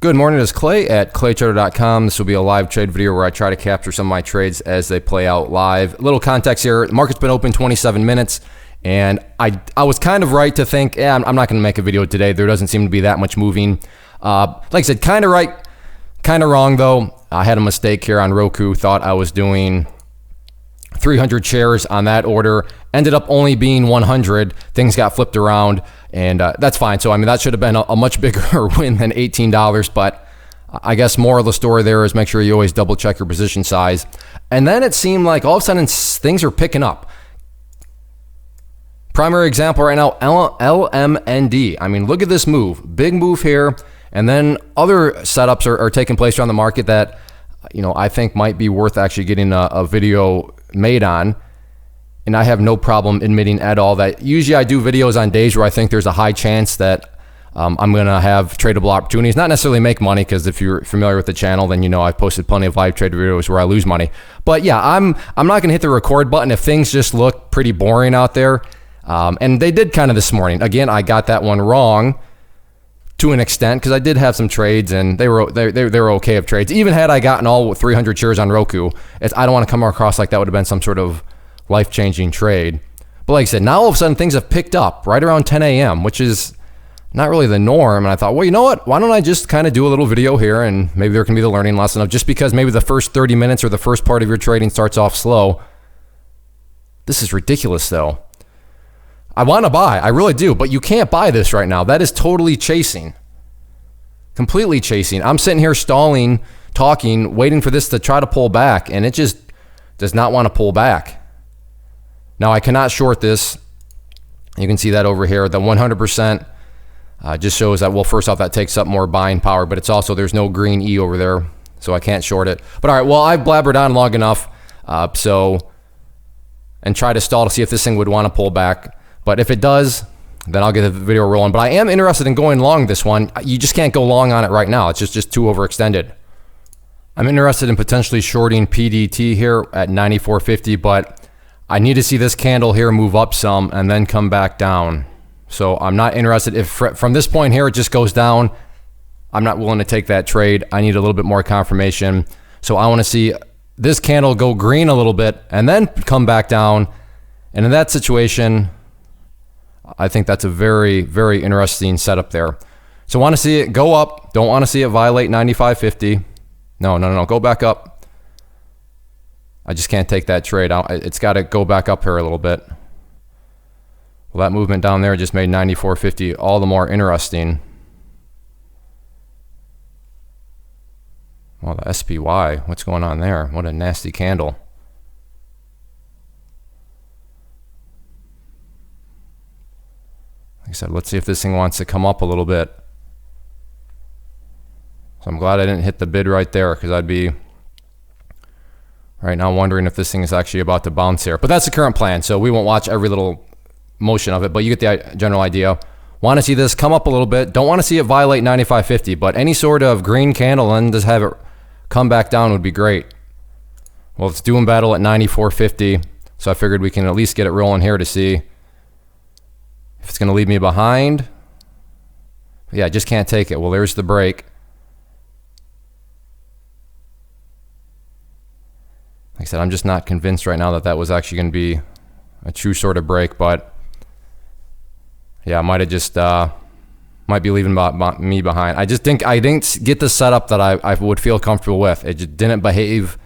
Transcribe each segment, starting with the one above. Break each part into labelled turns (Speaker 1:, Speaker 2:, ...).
Speaker 1: Good morning, it's Clay at claytrader.com. This will be a live trade video where I try to capture some of my trades as they play out live. A little context here, the market's been open 27 minutes, and I was kind of right to think, I'm not going to make a video today. There doesn't seem to be that much moving. Like I said, kind of right, kind of wrong though. I had a mistake here on Roku, thought I was doing 300 shares on that order, ended up only being 100. Things got flipped around, and that's fine. So I mean, that should have been a much bigger win than $18, but I guess moral of the story there is make sure you always double check your position size. And then it seemed like all of a sudden things are picking up. Primary example right now, LMND. I mean, look at this move, big move here, and then other setups are taking place around the market that, you know, I think might be worth actually getting a video made on. And I have no problem admitting at all that usually I do videos on days where I think there's a high chance that I'm going to have tradable opportunities, not necessarily make money, because if you're familiar with the channel, then you know I've posted plenty of live trade videos where I lose money. But yeah, I'm not going to hit the record button if things just look pretty boring out there. And they did kind of this morning. Again, I got that one wrong to an extent because I did have some trades and they were okay of trades. Even had I gotten all 300 shares on Roku, I don't want to come across like that would have been some sort of life-changing trade. But like I said, now all of a sudden things have picked up right around 10 a.m., which is not really the norm. And I thought, well, you know what? Why don't I just kind of do a little video here, and maybe there can be the learning lesson of just because maybe the first 30 minutes or the first part of your trading starts off slow. This is ridiculous, though. I want to buy, I really do, but you can't buy this right now. That is totally chasing, completely chasing. I'm sitting here stalling, talking, waiting for this to try to pull back, and it just does not want to pull back. Now, I cannot short this. You can see that over here. The 100% just shows that, well, first off, that takes up more buying power, but it's also, there's no green E over there, so I can't short it. But all right, well, I've blabbered on long enough, and try to stall to see if this thing would want to pull back. But if it does, then I'll get the video rolling. But I am interested in going long this one. You just can't go long on it right now. It's just too overextended. I'm interested in potentially shorting PDT here at 94.50, but I need to see this candle here move up some and then come back down. So I'm not interested. If from this point here it just goes down, I'm not willing to take that trade. I need a little bit more confirmation. So I want to see this candle go green a little bit and then come back down. And in that situation, I think that's a very, very interesting setup there. So want to see it go up. Don't want to see it violate 95.50. No. Go back up. I just can't take that trade. It's got to go back up here a little bit. Well, that movement down there just made 94.50 all the more interesting. Well, the SPY, what's going on there? What a nasty candle. Like I said, let's see if this thing wants to come up a little bit. So I'm glad I didn't hit the bid right there, because I'd be right now wondering if this thing is actually about to bounce here. But that's the current plan, so we won't watch every little motion of it, but you get the general idea. Want to see this come up a little bit. Don't want to see it violate 95.50, but any sort of green candle and just have it come back down would be great. Well, it's doing battle at 94.50, so I figured we can at least get it rolling here to see if it's going to leave me behind. Yeah, I just can't take it. Well, there's the break. Like I said, I'm just not convinced right now that that was actually going to be a true sort of break, but yeah, I might have just might be leaving me behind. I didn't get the setup that I would feel comfortable with. It just didn't behave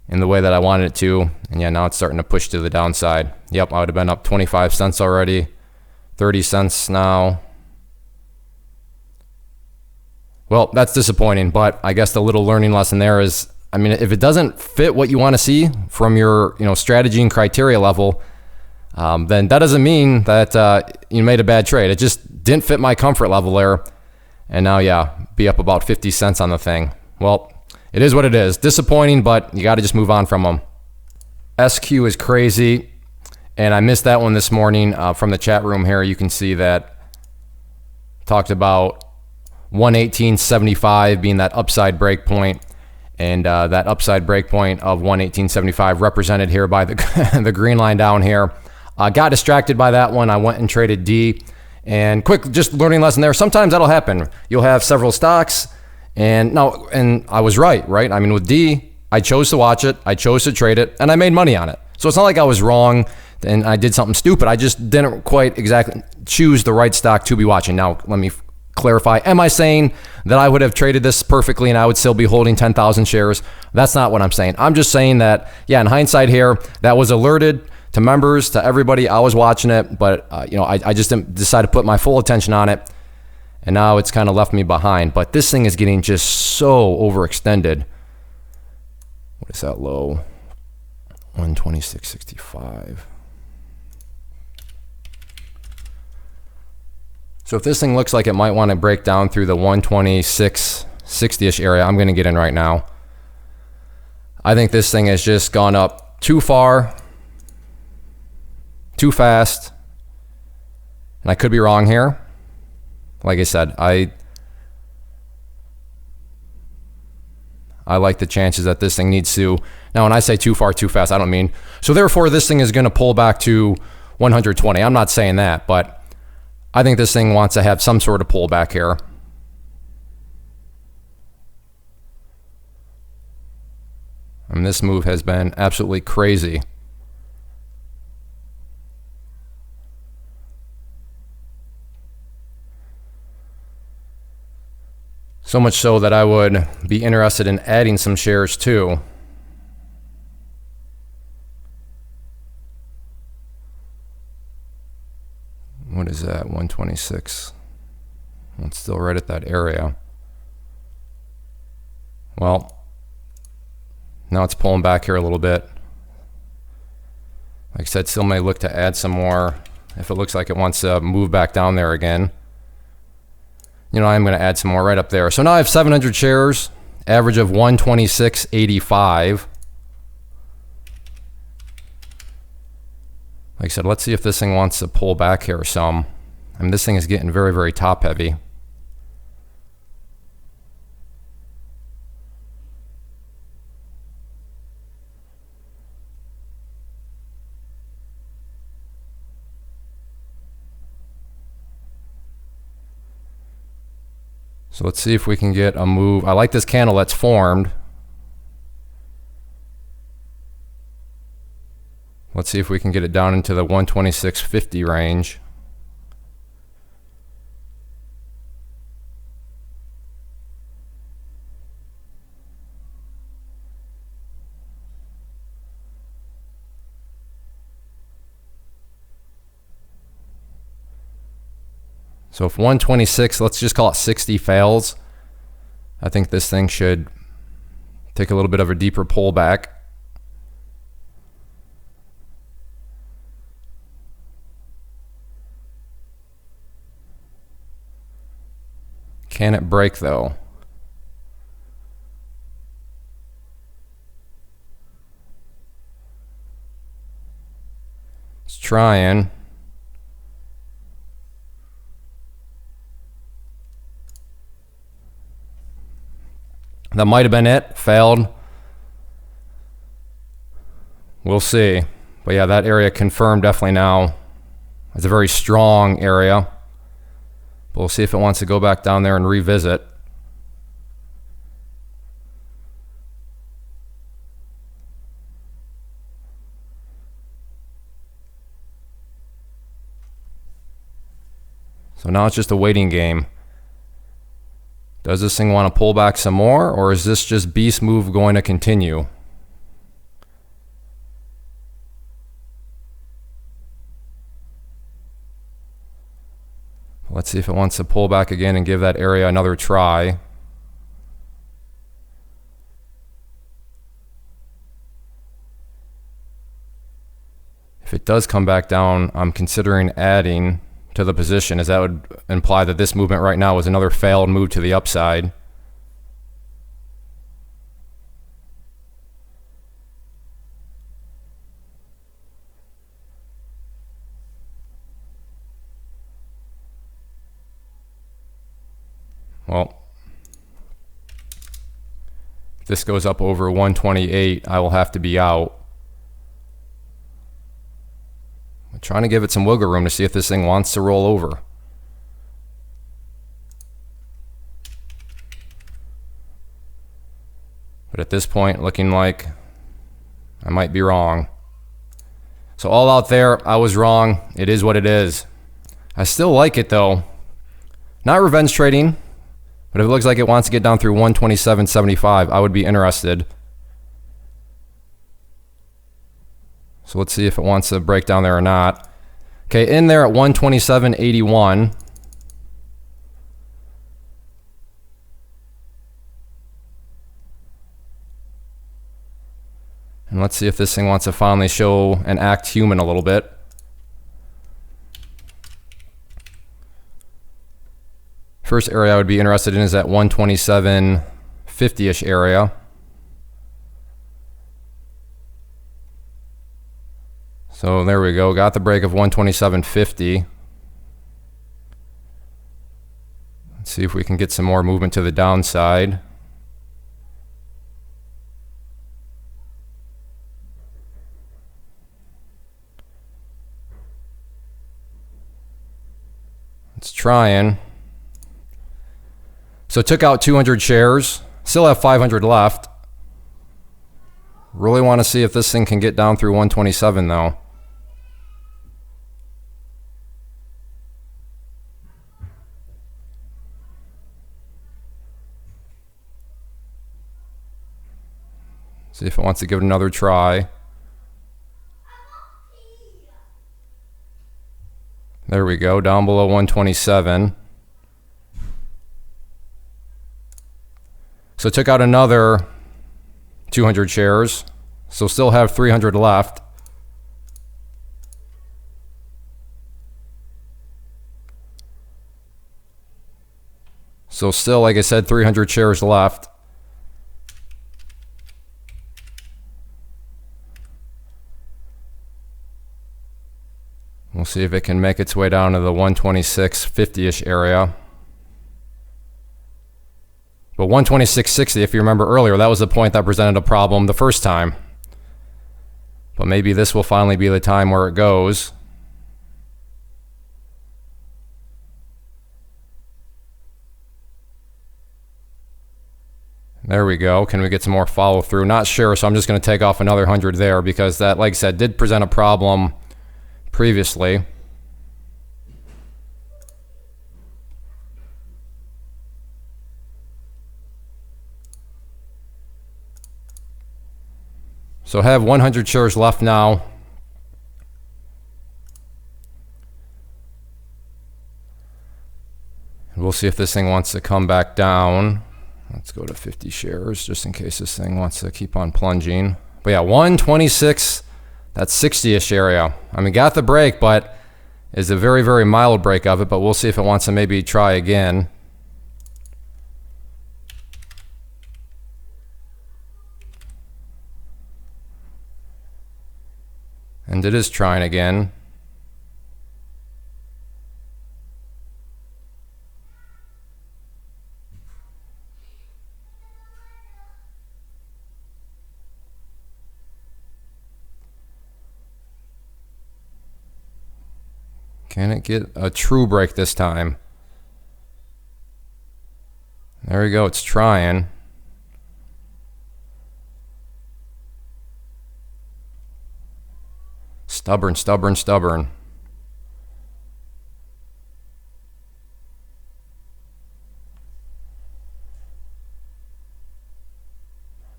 Speaker 1: in the way that I wanted it to, and yeah, now it's starting to push to the downside. Yep, I would have been up 25 cents already, 30 cents now. Well, that's disappointing, but I guess the little learning lesson there is, I mean, if it doesn't fit what you want to see from your, strategy and criteria level, then that doesn't mean that you made a bad trade. It just didn't fit my comfort level there, and now, yeah, be up about 50 cents on the thing. Well, it is what it is. Disappointing, but you got to just move on from them. SQ is crazy, and I missed that one this morning from the chat room here. You can see that talked about 118.75 being that upside break point. And that upside break point of 118.75 represented here by the, the green line down here. Got distracted by that one. I went and traded D. And quick, just learning lesson there. Sometimes that'll happen. You'll have several stocks. And no, and I was right? I mean, with D, I chose to watch it, I chose to trade it, and I made money on it. So it's not like I was wrong and I did something stupid. I just didn't quite exactly choose the right stock to be watching. Now, let me clarify. Am I saying that I would have traded this perfectly and I would still be holding 10,000 shares? That's not what I'm saying. I'm just saying that, yeah, in hindsight here, that was alerted to members, to everybody. I was watching it, but I just didn't decide to put my full attention on it. And now it's kind of left me behind. But this thing is getting just so overextended. What is that low? 126.65. So if this thing looks like it might want to break down through the 126.60-ish area, I'm going to get in right now. I think this thing has just gone up too far, too fast, and I could be wrong here. Like I said, I like the chances that this thing needs to. Now, when I say too far, too fast, I don't mean, so therefore this thing is going to pull back to 120. I'm not saying that, but I think this thing wants to have some sort of pullback here. And this move has been absolutely crazy. So much so that I would be interested in adding some shares too. What is that? 126. It's still right at that area. Well, now it's pulling back here a little bit. Like I said, still may look to add some more if it looks like it wants to move back down there again. I'm going to add some more right up there. So now I have 700 shares, average of 126.85. Like I said, let's see if this thing wants to pull back here some. I mean, this thing is getting very, very top heavy. So let's see if we can get a move. I like this candle that's formed. Let's see if we can get it down into the 126.50 range. So if 126, let's just call it 60 fails, I think this thing should take a little bit of a deeper pullback. Can it break though? It's trying. That might have been it. Failed. We'll see. But yeah, that area confirmed definitely now. It's a very strong area. But we'll see if it wants to go back down there and revisit. So now it's just a waiting game. Does this thing want to pull back some more, or is this just beast move going to continue? Let's see if it wants to pull back again and give that area another try. If it does come back down, I'm considering adding to the position, as that would imply that this movement right now was another failed move to the upside. Well, if this goes up over 128, I will have to be out. I'm trying to give it some wiggle room to see if this thing wants to roll over. But at this point, looking like I might be wrong. So all out there, I was wrong. It is what it is. I still like it though. Not revenge trading, but if it looks like it wants to get down through 127.75, I would be interested. So let's see if it wants to break down there or not. Okay, in there at 127.81. And let's see if this thing wants to finally show and act human a little bit. First area I would be interested in is that 127.50-ish area. So there we go, got the break of 127.50. Let's see if we can get some more movement to the downside. It's trying. So took out 200 shares, still have 500 left. Really want to see if this thing can get down through 127 though. See if it wants to give it another try. There we go, down below 127. So took out another 200 shares. So still have 300 left. So still, like I said, 300 shares left. We'll see if it can make its way down to the 126.50-ish area. But 126.60, if you remember earlier, that was the point that presented a problem the first time. But maybe this will finally be the time where it goes. There we go. Can we get some more follow through? Not sure, so I'm just going to take off another 100 there because that, like I said, did present a problem previously. So I have 100 shares left now. We'll see if this thing wants to come back down. Let's go to 50 shares just in case this thing wants to keep on plunging. But yeah, 126, that's 60-ish area. I mean, got the break, but is a very, very mild break of it, but we'll see if it wants to maybe try again. And it is trying again. Can it get a true break this time? There we go, it's trying. Stubborn, stubborn, stubborn.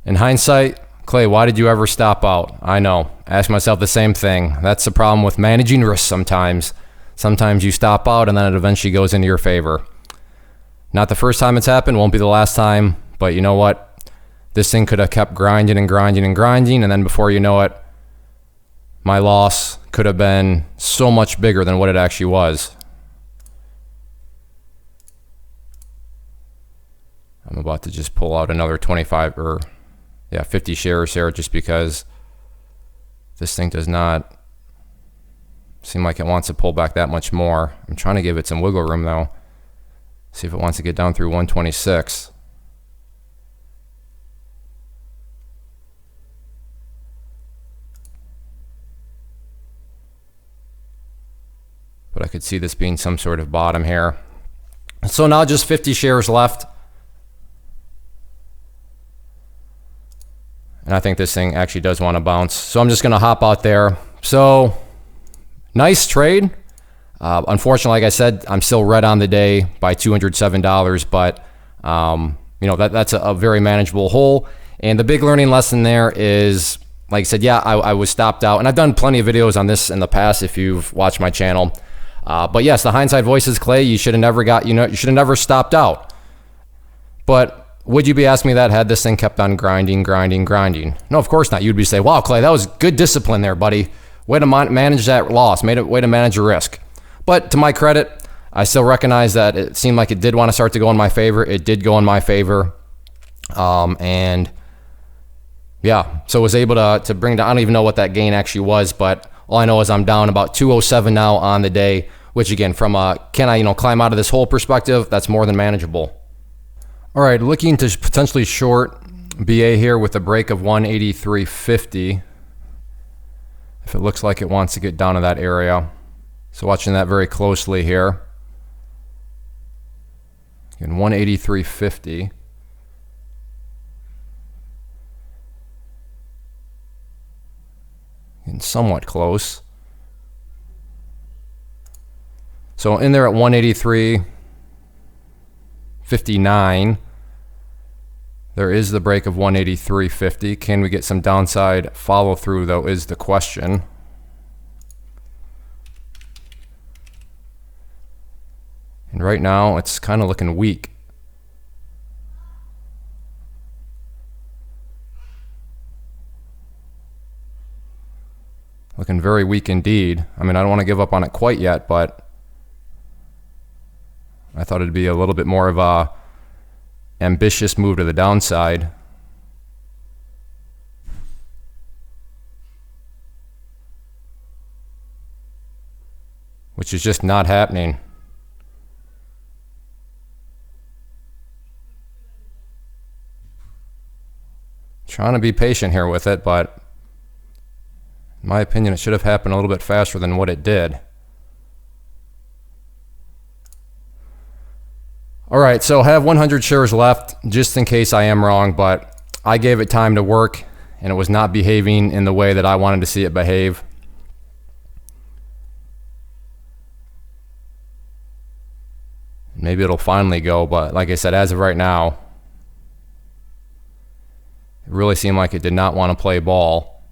Speaker 1: In hindsight, Clay, why did you ever stop out? I know. Ask myself the same thing. That's the problem with managing risks sometimes. Sometimes you stop out and then it eventually goes into your favor. Not the first time it's happened, won't be the last time, but you know what? This thing could have kept grinding and grinding and grinding, and then before you know it, my loss could have been so much bigger than what it actually was. I'm about to just pull out another 50 shares here just because this thing does not seem like it wants to pull back that much more. I'm trying to give it some wiggle room though. See if it wants to get down through 126. But I could see this being some sort of bottom here. So now just 50 shares left. And I think this thing actually does want to bounce. So I'm just going to hop out there. So nice trade. Unfortunately, like I said, I'm still red on the day by $207, but you know, that's a very manageable hole. And the big learning lesson there is, like I said, yeah, I was stopped out, and I've done plenty of videos on this in the past if you've watched my channel. But yes, the hindsight voice is Clay. You should have never you should have never stopped out. But would you be asking me that had this thing kept on grinding? No, of course not. You'd be saying, wow, Clay, that was good discipline there, buddy. Way to manage that loss. Way to manage your risk. But to my credit, I still recognize that it seemed like it did want to start to go in my favor. It did go in my favor. And yeah, so was able to bring down, I don't even know what that gain actually was, but all I know is I'm down about 207 now on the day, which again, from can I climb out of this hole perspective, that's more than manageable. All right, looking to potentially short BA here with a break of 183.50. If it looks like it wants to get down to that area. So watching that very closely here. Again, 183.50. And somewhat close. So in there at 183.59, there is the break of 183.50. Can we get some downside follow through though is the question. And right now it's kind of looking weak. Looking very weak indeed. I mean, I don't want to give up on it quite yet, but I thought it'd be a little bit more of a ambitious move to the downside. Which is just not happening. Trying to be patient here with it, but in my opinion, it should have happened a little bit faster than what it did. All right, so I have 100 shares left just in case I am wrong, but I gave it time to work and it was not behaving in the way that I wanted to see it behave. Maybe it'll finally go, but like I said, as of right now, it really seemed like it did not want to play ball.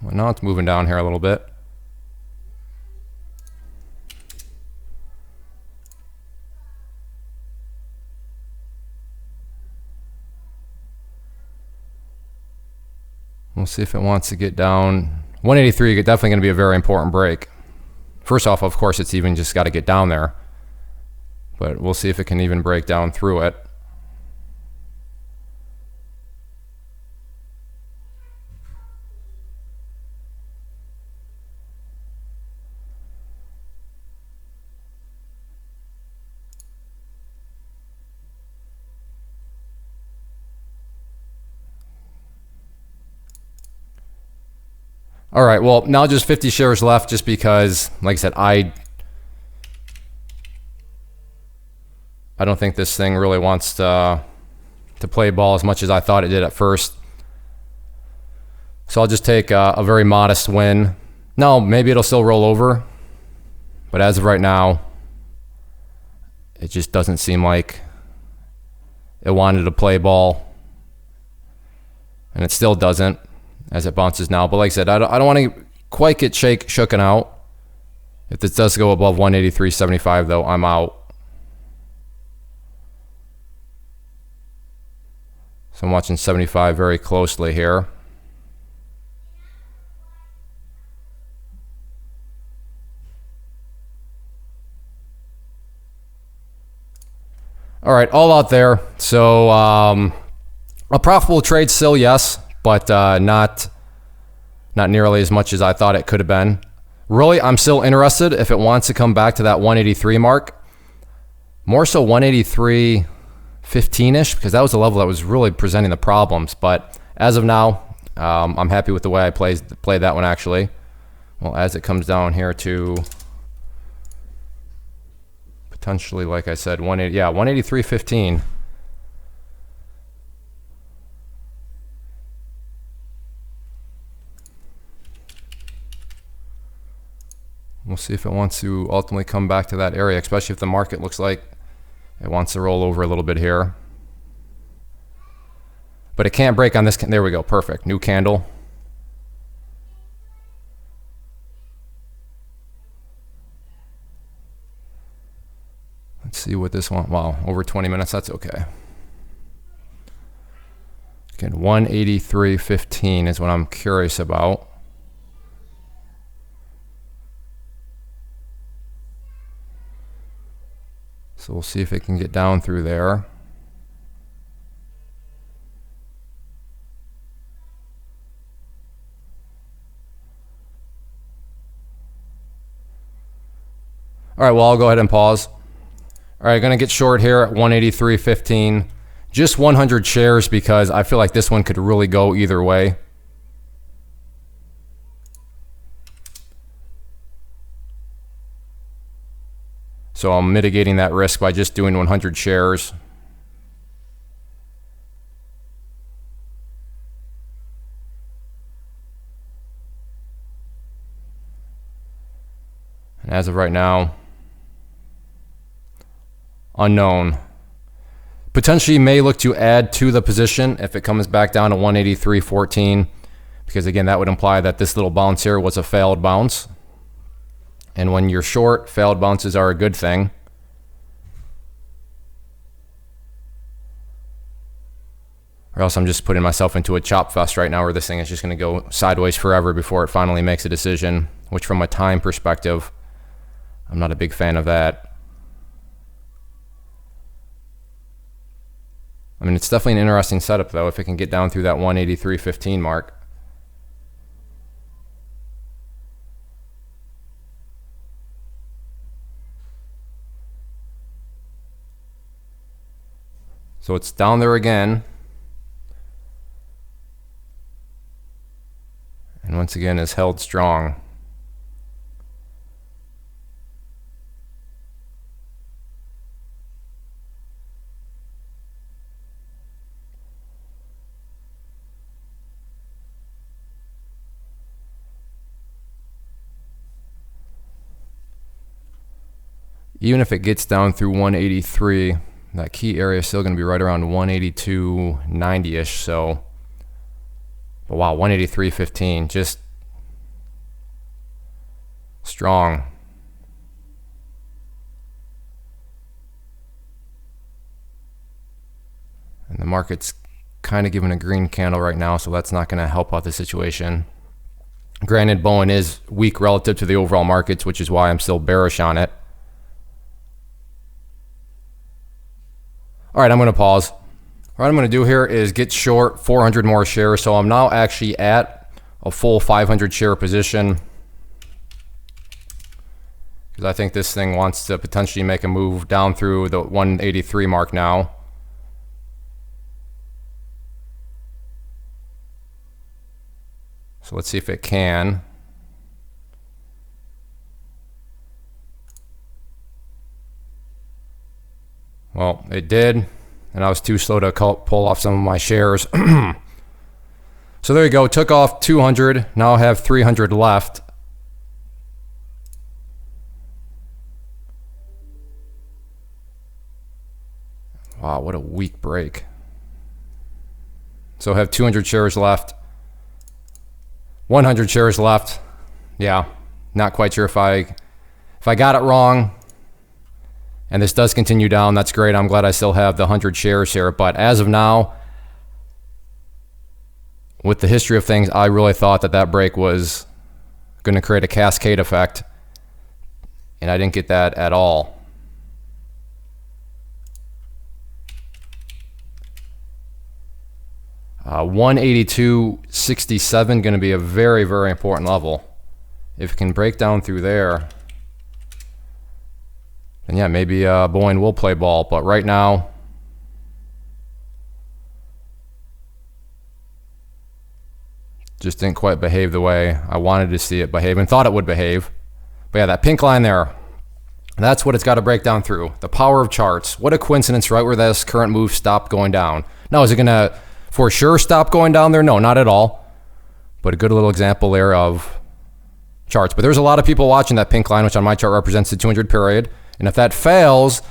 Speaker 1: Well, now it's moving down here a little bit. We'll see if it wants to get down. 183 is definitely going to be a very important break. First off, of course, it's even just got to get down there. But we'll see if it can even break down through it. All right, well, now just 50 shares left just because, like I said, I don't think this thing really wants to play ball as much as I thought it did at first. So I'll just take a very modest win. No, maybe it'll still roll over. But as of right now, it just doesn't seem like it wanted to play ball. And it still doesn't as it bounces now. But like I said, I don't want to quite get shooken out. If this does go above 183.75 though, I'm out. So I'm watching 75 very closely here. All right, all out there. So a profitable trade still, yes, but not nearly as much as I thought it could have been. Really, I'm still interested if it wants to come back to that 183 mark. More so 183.15-ish, because that was the level that was really presenting the problems. But as of now, I'm happy with the way I played that one actually. Well, as it comes down here to potentially, like I said, 180. Yeah, 183.15. We'll see if it wants to ultimately come back to that area, especially if the market looks like it wants to roll over a little bit here. But it can't break on this. There we go. Perfect. New candle. Let's see what this one. Wow, over 20 minutes. That's okay. Again, 183.15 is what I'm curious about. So we'll see if it can get down through there. All right, well, I'll go ahead and pause. All right, gonna get short here at 183.15. Just 100 shares because I feel like this one could really go either way. So I'm mitigating that risk by just doing 100 shares. And as of right now, unknown. Potentially may look to add to the position if it comes back down to 183.14, because again, that would imply that this little bounce here was a failed bounce. And when you're short, failed bounces are a good thing. Or else I'm just putting myself into a chop fest right now where this thing is just going to go sideways forever before it finally makes a decision, which from a time perspective, I'm not a big fan of that. I mean, it's definitely an interesting setup though, if it can get down through that 183.15 mark. So it's down there again. And once again is held strong. Even if it gets down through 183, that key area is still going to be right around 182.90-ish. So, but wow, 183.15, just strong. And the market's kind of giving a green candle right now, so that's not going to help out the situation. Granted, Bowen is weak relative to the overall markets, which is why I'm still bearish on it. All right, I'm going to pause. What I'm going to do here is get short 400 more shares. So I'm now actually at a full 500 share position, because I think this thing wants to potentially make a move down through the 183 mark now. So let's see if it can. Well, it did, and I was too slow to pull off some of my shares. So there you go, took off 200, now I have 300 left. Wow, what a weak break. So I have 200 shares left, 100 shares left. Yeah, not quite sure if I got it wrong. And this does continue down. That's great. I'm glad I still have the 100 shares here. But as of now, with the history of things, I really thought that that break was going to create a cascade effect. And I didn't get that at all. Uh, 182.67 going to be a very, very important level. If it can break down through there, and yeah, maybe Bowen will play ball, but right now, just didn't quite behave the way I wanted to see it behave and thought it would behave. But yeah, that pink line there, That's what it's got to break down through. The power of charts. What a coincidence, right where this current move stopped going down. Now, is it going to for sure stop going down there? No, not at all. But a good little example there of charts. But there's a lot of people watching that pink line, which on my chart represents the 200 period. And if that fails,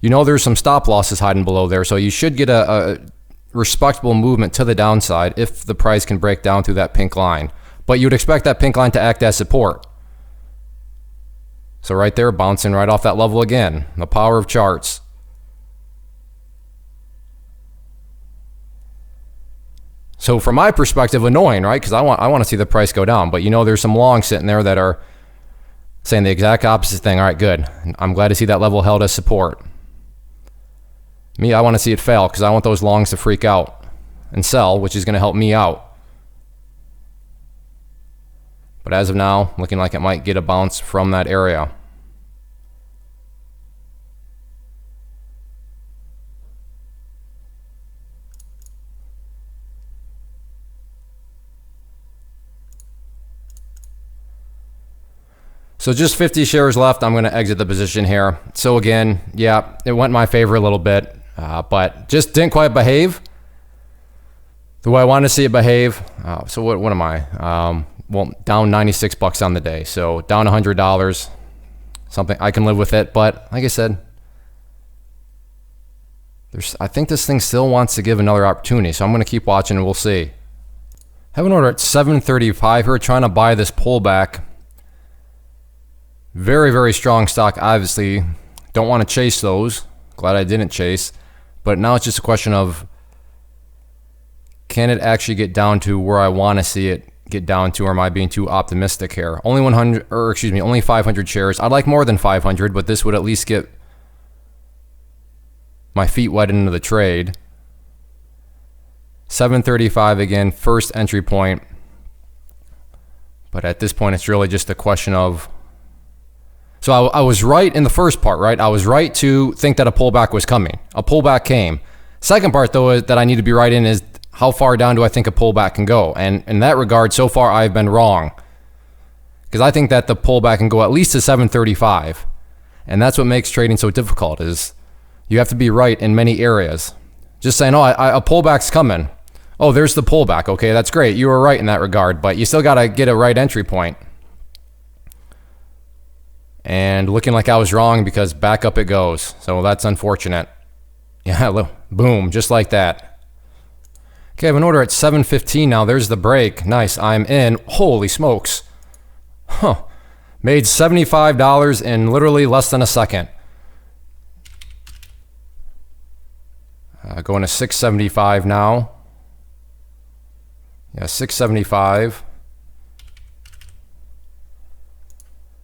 Speaker 1: you know there's some stop losses hiding below there. So you should get a respectable movement to the downside if the price can break down through that pink line. But you would expect that pink line to act as support. So right there, bouncing right off that level again. The power of charts. So from my perspective, annoying, right? Because I want to see the price go down. But you know there's some longs sitting there that are saying the exact opposite thing. All right, good. I'm glad to see that level held as support. Me, I want to see it fail because I want those longs to freak out and sell, which is going to help me out. But as of now, looking like it might get a bounce from that area. So just 50 shares left. I'm going to exit the position here. So again, yeah, it went in my favor a little bit, but just didn't quite behave the way I wanted to see it behave. So what am I? Well, down 96 bucks on the day. So down $100, something I can live with it. But like I said, I think this thing still wants to give another opportunity. So I'm going to keep watching and we'll see. I have an order at 735 here, trying to buy this pullback. Very, very strong stock, obviously. Don't want to chase those. Glad I didn't chase. But now it's just a question of, can it actually get down to where I want to see it get down to, or am I being too optimistic here? Only 500 shares. I'd like more than 500, but this would at least get my feet wet into the trade. 735 again, first entry point. But at this point, it's really just a question of, so I was right in the first part, right? I was right to think that a pullback was coming. A pullback came. Second part, though, that I need to be right in is how far down do I think a pullback can go? And in that regard, so far, I've been wrong. Because I think that the pullback can go at least to 735. And that's what makes trading so difficult, is you have to be right in many areas. Just saying, oh, a pullback's coming. Oh, there's the pullback. Okay, that's great. You were right in that regard, but you still got to get a right entry point. And looking like I was wrong because back up it goes. So that's unfortunate. Yeah, boom, just like that. Okay, I have an order at 715 now. There's the break. Nice, I'm in. Holy smokes. Huh. Made $75 in literally less than a second. Going to 675 now. Yeah, 675.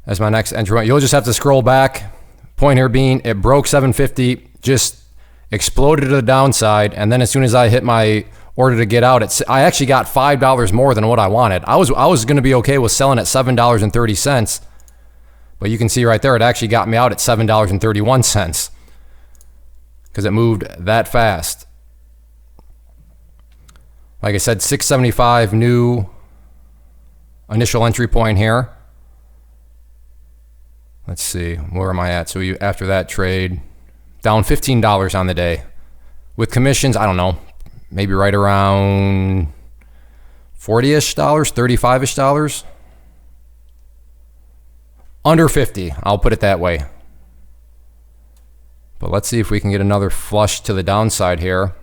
Speaker 1: As my next entry. You'll just have to scroll back. Point here being, it broke 750, just exploded to the downside, and then as soon as I hit my order to get out, I actually got $5 more than what I wanted. I was going to be okay with selling at $7.30, but you can see right there, it actually got me out at $7.31 because it moved that fast. Like I said, 675 new initial entry point here. Let's see, where am I at? So after that trade, down $15 on the day. With commissions, I don't know, maybe right around $40-ish, $35-ish dollars. Under 50, I'll put it that way. But let's see if we can get another flush to the downside here.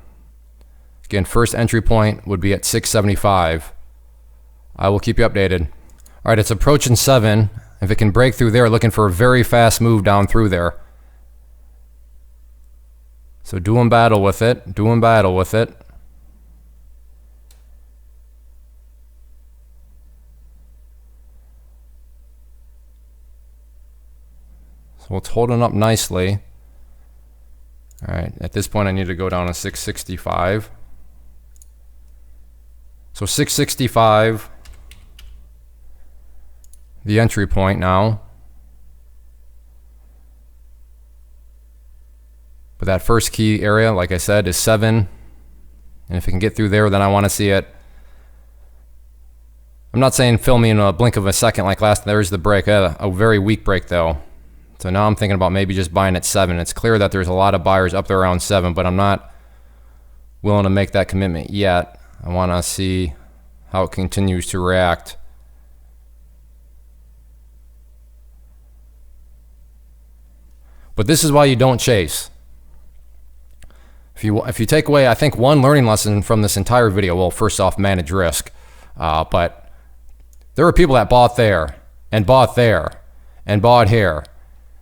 Speaker 1: Again, first entry point would be at 675. I will keep you updated. All right, it's approaching 7. If it can break through there, looking for a very fast move down through there. So doing battle with it, doing battle with it. So it's holding up nicely. All right, at this point I need to go down to 665. So 665, the entry point now. But that first key area, like I said, is 7. And if it can get through there, then I want to see it. I'm not saying fill me in a blink of a second like last. There's the break. A very weak break, though. So now I'm thinking about maybe just buying at 7. It's clear that there's a lot of buyers up there around 7, but I'm not willing to make that commitment yet. I want to see how it continues to react. But this is why you don't chase. If you take away, I think, one learning lesson from this entire video, well, first off, manage risk. But there were people that bought there and bought there and bought here.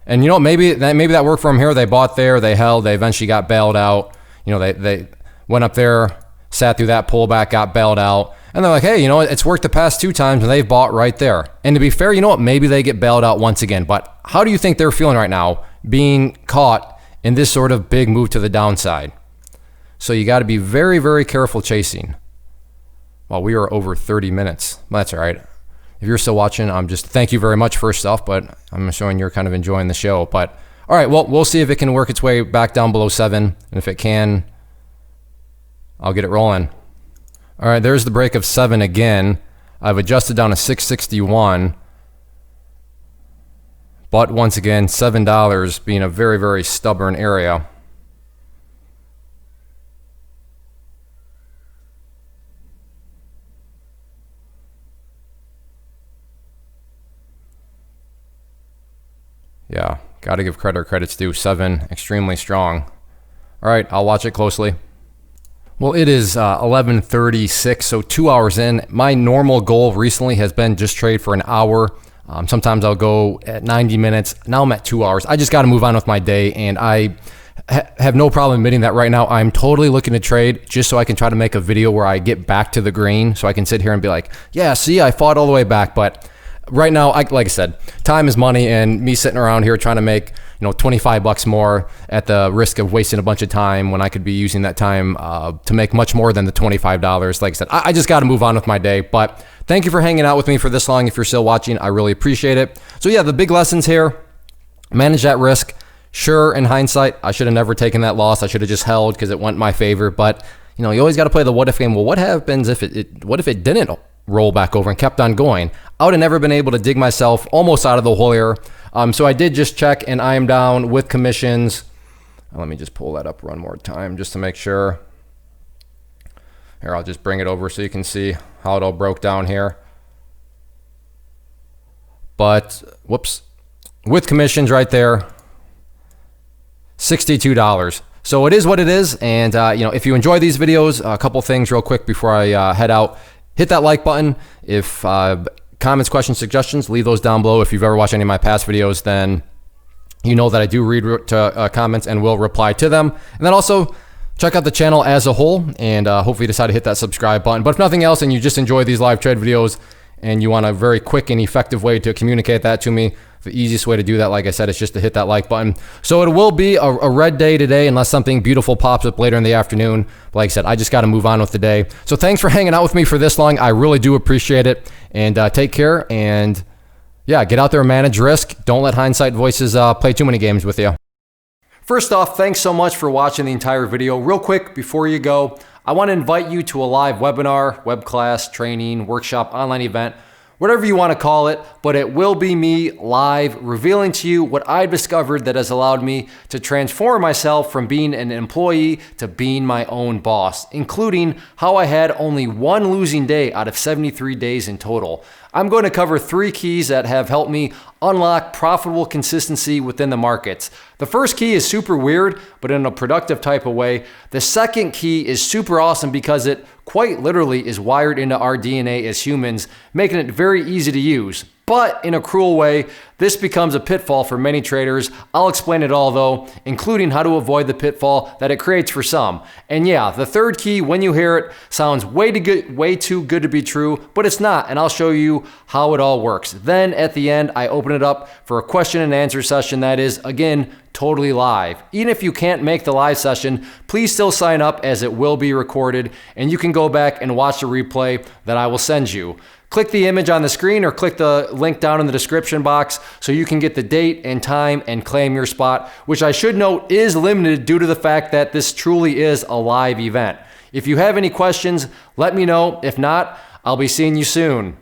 Speaker 1: And you know, maybe that worked for them here. They bought there, they held, they eventually got bailed out. You know, they went up there, sat through that pullback, got bailed out. And they're like, hey, you know, it's worked the past 2 times and they've bought right there. And to be fair, you know what? Maybe they get bailed out once again. But how do you think they're feeling right now being caught in this sort of big move to the downside? So you got to be very, very careful chasing. Well, we are over 30 minutes. That's all right. If you're still watching, thank you very much first off, but I'm showing you're kind of enjoying the show. But all right, well, we'll see if it can work its way back down below 7. And if it can, I'll get it rolling. All right, there's the break of 7 again. I've adjusted down to 661. But once again, $7 being a very, very stubborn area. Yeah, got to give credit where credit's due. 7, extremely strong. All right, I'll watch it closely. Well, it is 11:36, so 2 hours in. My normal goal recently has been just trade for an hour. Sometimes I'll go at 90 minutes. Now I'm at 2 hours. I just got to move on with my day, and I have no problem admitting that right now I'm totally looking to trade just so I can try to make a video where I get back to the green, so I can sit here and be like, yeah, see, I fought all the way back. But right now, like I said, time is money, and me sitting around here trying to make, you know, $25 more at the risk of wasting a bunch of time when I could be using that time to make much more than the $25. Like I said, I just got to move on with my day. But thank you for hanging out with me for this long. If you're still watching, I really appreciate it. So yeah, the big lessons here: manage that risk. Sure, in hindsight, I should have never taken that loss. I should have just held because it went in my favor. But you know, you always got to play the what if game. Well, what happens if what if it didn't roll back over and kept on going? I would have never been able to dig myself almost out of the hole here. So I did just check, and I am down with commissions. Let me just pull that up one more time just to make sure. Here, I'll just bring it over so you can see how it all broke down here. But, whoops, with commissions right there, $62. So it is what it is. And, you know, if you enjoy these videos, a couple things real quick before I head out. Hit that like button. If comments, questions, suggestions, leave those down below. If you've ever watched any of my past videos, then you know that I do read comments and will reply to them. And then also check out the channel as a whole, and hopefully decide to hit that subscribe button. But if nothing else, and you just enjoy these live trade videos and you want a very quick and effective way to communicate that to me, the easiest way to do that, like I said, is just to hit that like button. So it will be a red day today unless something beautiful pops up later in the afternoon. But like I said, I just got to move on with the day. So thanks for hanging out with me for this long. I really do appreciate it. And take care. And yeah, get out there and manage risk. Don't let hindsight voices play too many games with you. First off, thanks so much for watching the entire video. Real quick, before you go, I want to invite you to a live webinar, web class, training, workshop, online event, whatever you want to call it, but it will be me live revealing to you what I've discovered that has allowed me to transform myself from being an employee to being my own boss, including how I had only one losing day out of 73 days in total. I'm going to cover 3 keys that have helped me unlock profitable consistency within the markets. The first key is super weird, but in a productive type of way. The second key is super awesome because it quite literally is wired into our DNA as humans, making it very easy to use. But in a cruel way, this becomes a pitfall for many traders. I'll explain it all though, including how to avoid the pitfall that it creates for some. And yeah, the third key, when you hear it, sounds way too good to be true, but it's not, and I'll show you how it all works. Then at the end, I open it up for a question and answer session that is, again, totally live. Even if you can't make the live session, please still sign up as it will be recorded, and you can go back and watch the replay that I will send you. Click the image on the screen or click the link down in the description box so you can get the date and time and claim your spot, which I should note is limited due to the fact that this truly is a live event. If you have any questions, let me know. If not, I'll be seeing you soon.